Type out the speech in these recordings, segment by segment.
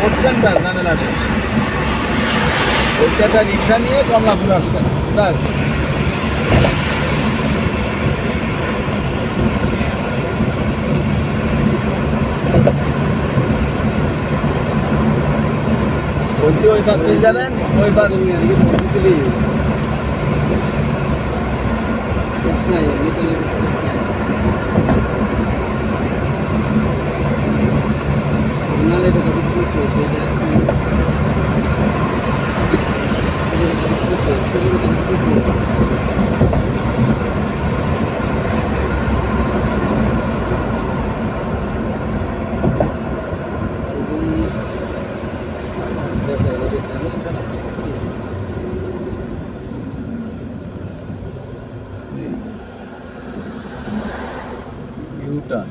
উঠবেন ব্যাস ঝামেলা নেই। ওইটা রিক্সা নিয়ে কমলাপুর আসবেন ব্যাস। ওই পার চলে যাবেন, ওই পার ইউটার্ন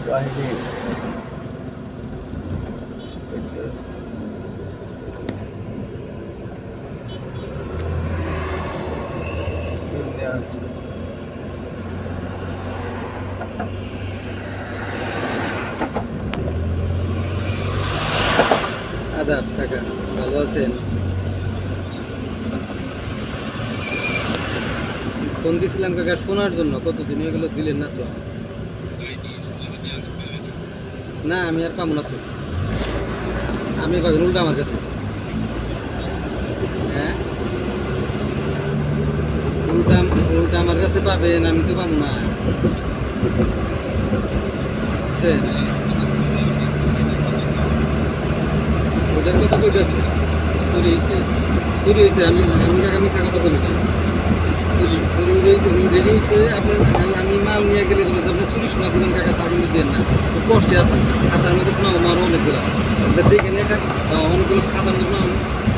বাহিরে আদাব কাকা, ভালো আছেন? ফোন দিয়েছিলাম কাকা শোনার জন্য, কতদিন হয়ে গেল দিলেন না তো। না আমি আর পাবো না তো, আপনি পাবেন উল্টা আমার কাছে। হ্যাঁ উল্টা উল্টা আমার কাছে পাবেন, আমি তো পাবো না। ওটার কথা কইতেছে চুরি হয়েছে আমি কাকা মিশা কথা বলি না। চুরি হয়েছে রেডি হয়েছে আপনার, আমি মাল নিয়ে গেলে আপনি চুরি শোনা দেবেন কাকা, তার কিন্তু দেন না, খুব কষ্টে আছে। খাতার মধ্যে শোনা আমার অনেকগুলো দেখে নিয়ে অনেকগুলো খাতার মধ্যে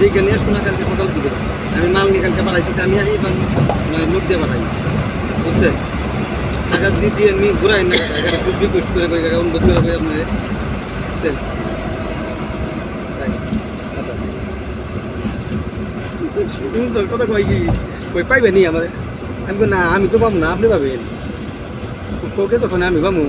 দেখে নিয়ে শোনা কালকে সকাল দিবে। আমি মাল নিয়ে কালকে পাঠাইতেছি, আমি এইবার লোক দিয়ে পাঠাই, বুঝছেন? টাকা দিয়ে আমি ঘুরাই না কাকা, খুব রিকোয়েস্ট করে কই কাকা, অনুরোধ করে কই আপনার, বুঝছেন? তোর কথা কই কি কই পাইবেনি আমার? আমি না, আমি তো পাবো না, আপনি পাবেন। ওকে তখন আমি পাবো।